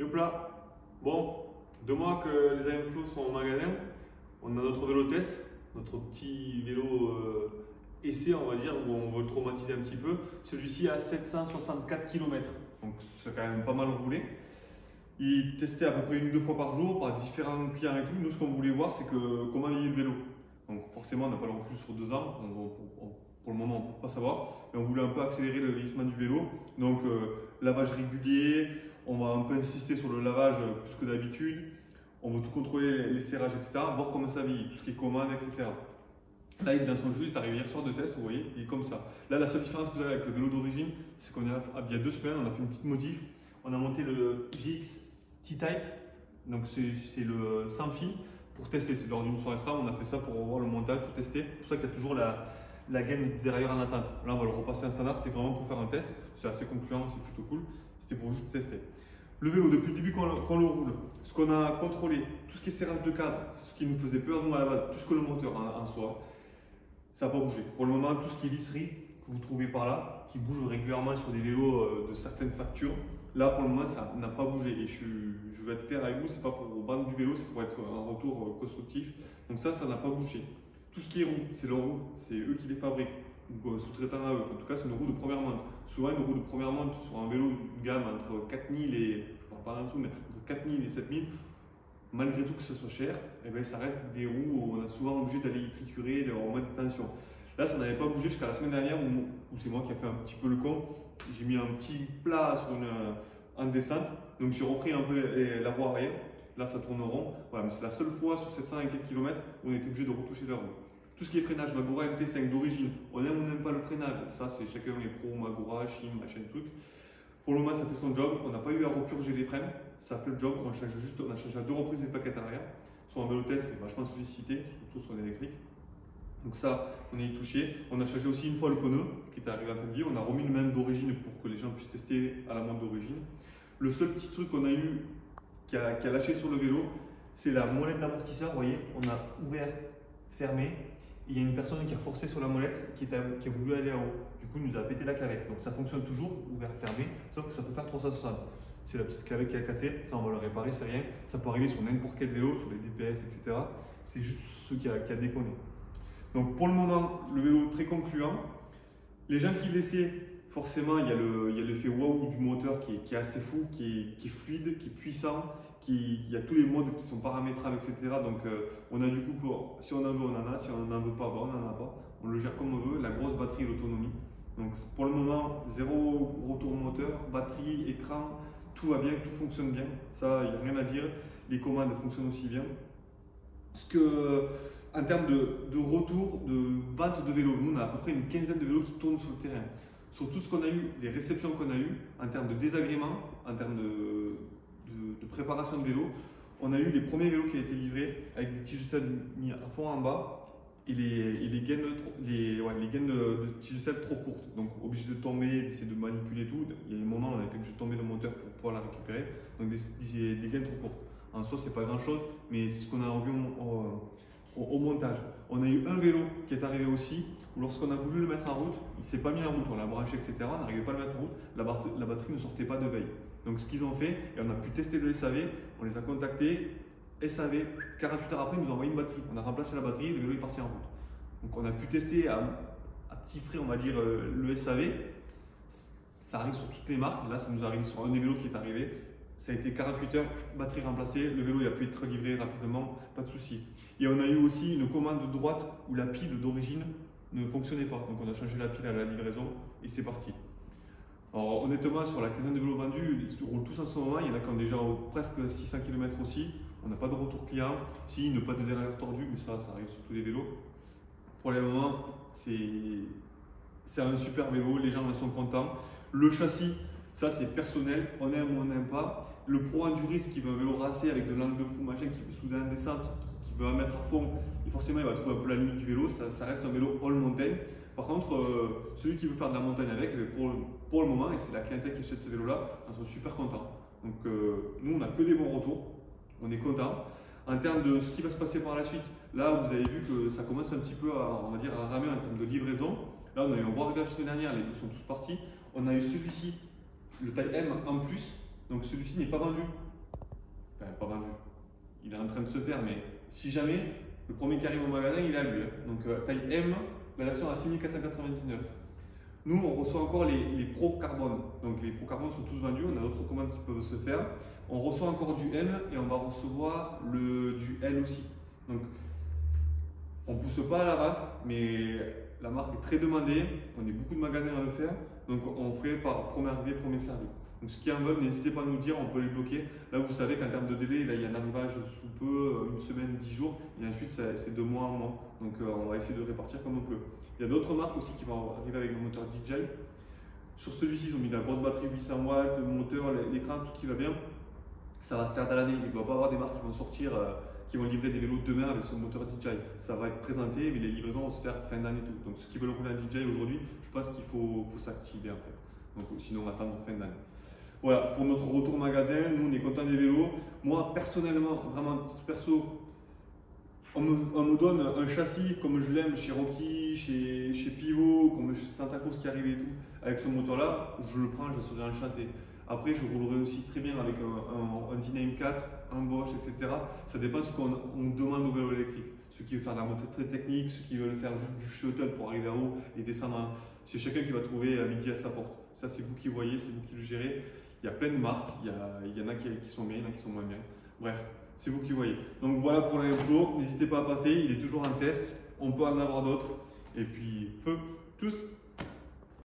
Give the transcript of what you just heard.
Hop là. Bon, 2 mois que les AM Flow sont au magasin. On a notre vélo test, notre petit vélo essai, on va dire, où on veut le traumatiser un petit peu. Celui-ci a 764 km, donc c'est quand même pas mal roulé. Il est testé à peu près 1 ou 2 fois par jour par différents clients et tout. Nous, ce qu'on voulait voir, c'est que comment vieillit le vélo. Donc forcément, on n'a pas le recul sur 2 ans. Pour le moment, on ne peut pas savoir. Mais on voulait un peu accélérer le vieillissement du vélo. Donc lavage régulier, on va un peu insister sur le lavage plus que d'habitude. On veut tout contrôler, les serrages, etc. Voir comment ça vieillit, tout ce qui est commande, etc. Là, il est dans son jus, il est arrivé hier soir de test, vous voyez, il est comme ça. Là, la seule différence que vous avez avec le vélo d'origine, c'est qu'il y a 2 semaines, on a fait une petite modif. On a monté le GX T-Type, donc c'est le sans fil, pour tester. C'est lors d'une soirée SRAM, on a fait ça pour voir le montage, pour tester. C'est pour ça qu'il y a toujours la gaine derrière en attente. Là, on va le repasser en standard, c'était vraiment pour faire un test. C'est assez concluant, c'est plutôt cool. C'était pour juste tester. Le vélo, depuis le début qu'on le roule, ce qu'on a contrôlé, tout ce qui est serrage de cadre, c'est ce qui nous faisait peur nous à la base, plus que le moteur en soi, ça n'a pas bougé. Pour le moment, tout ce qui est lisserie que vous trouvez par là, qui bouge régulièrement sur des vélos de certaines factures, là pour le moment ça n'a pas bougé. Et je vais être clair avec vous, c'est pas pour vendre du vélo, c'est pour être un retour constructif. Donc ça n'a pas bougé. Tout ce qui est roue, c'est leur roue, c'est eux qui les fabriquent. Donc sous-traitant à eux. En tout cas, c'est une roue de première monte. Souvent, une roue de première monte sur un vélo de gamme entre 4000 et, je ne parle pas en dessous, mais entre 4000 et 7000, malgré tout que ce soit cher, eh bien, ça reste des roues où on a souvent obligé d'aller y triturer, d'avoir moins de tension. Là, ça n'avait pas bougé jusqu'à la semaine dernière où c'est moi qui ai fait un petit peu le con. J'ai mis un petit plat en descente, donc j'ai repris un peu la roue arrière. Là, ça tourne rond. Voilà, mais c'est la seule fois sur 700 et quelques kilomètres où on était obligé de retoucher la roue. Tout ce qui est freinage, Magura MT5 d'origine, on aime ou on n'aime pas le freinage. Ça, c'est chacun les pros, Magura, Shim, machin truc. Pour le moment, ça fait son job. On n'a pas eu à repurger les freins. Ça fait le job. On a changé à 2 reprises les plaquettes arrière. Sur un vélo test, c'est vachement sollicité, surtout sur l'électrique. Donc ça, on est touché. On a changé aussi une fois le pneu qui était arrivé en fin de vie. On a remis le même d'origine pour que les gens puissent tester à la montre d'origine. Le seul petit truc qu'on a eu qui a lâché sur le vélo, c'est la molette d'amortisseur. Vous voyez, on a ouvert, fermé. Il y a une personne qui a forcé sur la molette qui a voulu aller en haut. Du coup, il nous a pété la clavette. Donc ça fonctionne toujours, ouvert, fermé, sauf que ça peut faire 360. C'est la petite clavette qui a cassé, ça on va le réparer, c'est rien. Ça peut arriver sur n'importe quel vélo, sur les DPS, etc. C'est juste ce qui a déconné. Donc pour le moment, le vélo très concluant. Les gens qui l'essaient, forcément, il y a l'effet waouh du moteur qui est assez fou, qui est fluide, qui est puissant. Il y a tous les modes qui sont paramétrables, etc. Donc on a du coup, si on en veut, on en a. Si on n'en veut pas, on n'en a pas. On le gère comme on veut. La grosse batterie et l'autonomie. Donc pour le moment, zéro retour moteur, batterie, écran, tout va bien, tout fonctionne bien. Ça, il n'y a rien à dire. Les commandes fonctionnent aussi bien. En termes de retour, de vente de vélos, nous on a à peu près une quinzaine de vélos qui tournent sur le terrain. Sur tout ce qu'on a eu, les réceptions qu'on a eues, en termes de désagréments, en termes de préparation de vélo, on a eu les premiers vélos qui ont été livrés avec des tiges de sel mis à fond en bas et les gaines, de tiges de sel trop courtes. Donc obligé de tomber, d'essayer de manipuler tout. Il y a un moment où on a été obligé de tomber le moteur pour pouvoir la récupérer. Donc des gaines trop courtes. En soi, c'est pas grand chose, mais c'est ce qu'on a envie au montage. On a eu un vélo qui est arrivé aussi, où lorsqu'on a voulu le mettre en route, il ne s'est pas mis en route, on l'a branché, etc. On n'arrivait pas à le mettre en route, la batterie ne sortait pas de veille. Donc ce qu'ils ont fait, et on a pu tester le SAV, on les a contactés, SAV, 48 heures après, ils nous ont envoyé une batterie. On a remplacé la batterie, le vélo est parti en route. Donc on a pu tester à petit frais, on va dire, le SAV. Ça arrive sur toutes les marques, là ça nous arrive sur un des vélos qui est arrivé. Ça a été 48 heures, batterie remplacée, le vélo il a pu être livré rapidement, pas de souci. Et on a eu aussi une commande droite où la pile d'origine ne fonctionnait pas. Donc on a changé la pile à la livraison et c'est parti. Alors honnêtement, sur la quinzaine de vélos vendus, ils roulent tous en ce moment. Il y en a qui ont déjà presque 600 km aussi. On n'a pas de retour client. Si, ne pas de derrière tordu, mais ça arrive sur tous les vélos. Pour le moment, c'est un super vélo, les gens en sont contents. Le châssis, ça c'est personnel, on aime ou on n'aime pas. Le pro enduriste qui veut un vélo racé avec de l'angle de fou, machin, qui veut souder en descente, qui veut en mettre à fond, et forcément il va trouver un peu la limite du vélo, ça reste un vélo all mountain. Par contre, celui qui veut faire de la montagne avec, pour le moment, et c'est la clientèle qui achète ce vélo-là, ils sont super contents. Donc nous, on n'a que des bons retours, on est contents. En termes de ce qui va se passer par la suite, là vous avez vu que ça commence un petit peu on va dire, à ramer en termes de livraison. Là on a eu un gros réglage la semaine dernière, les deux sont tous partis. On a eu celui-ci, le taille M en plus, Donc celui-ci n'est pas vendu. Enfin, pas vendu. Il est en train de se faire, mais si jamais, le premier qui arrive au magasin, il est à lui. Donc taille M, la version à 6499. Nous, on reçoit encore les Pro Carbone. Donc les Pro Carbone sont tous vendus, on a d'autres commandes qui peuvent se faire. On reçoit encore du M et on va recevoir du L aussi. Donc on ne pousse pas à la vente, mais la marque est très demandée, on est beaucoup de magasins à le faire, donc on ferait par premier arrivé, premier servi. Donc ceux qui en veulent, n'hésitez pas à nous dire, on peut les bloquer. Là, vous savez qu'en termes de délai, là, il y a un arrivage sous peu, une semaine, 10 jours, et ensuite c'est 2 mois, 1 mois. Donc on va essayer de répartir comme on peut. Il y a d'autres marques aussi qui vont arriver avec le moteur DJI. Sur celui-ci, ils ont mis la grosse batterie 800 watts, le moteur, l'écran, tout qui va bien. Ça va se faire dans l'année. Il ne va pas y avoir des marques qui vont sortir, qui vont livrer des vélos demain avec son moteur DJI. Ça va être présenté, mais les livraisons vont se faire fin d'année tout. Donc ceux qui veulent rouler un DJI aujourd'hui, je pense qu'il faut s'activer en fait. Donc sinon on va attendre fin d'année. Voilà, pour notre retour magasin, nous on est content des vélos. Moi personnellement, vraiment titre perso, on me donne un châssis comme je l'aime chez Rocky, chez Pivot, comme chez Santa Cruz qui arrive et tout, avec ce moteur là, je le prends, je serai enchanté. Après, je roulerai aussi très bien avec un Dyname 4, un Bosch, etc. Ça dépend de ce qu'on demande au vélo électrique. Ceux qui veulent faire de la montée très technique, ceux qui veulent faire juste du shuttle pour arriver en haut et descendre. C'est chacun qui va trouver à midi à sa porte. Ça, c'est vous qui voyez, c'est vous qui le gérez. Il y a plein de marques, il y en a qui sont bien, il y en a qui sont moins bien. Bref, c'est vous qui voyez. Donc voilà pour l'info, n'hésitez pas à passer, il est toujours en test, on peut en avoir d'autres. Et puis, feu, tchuss!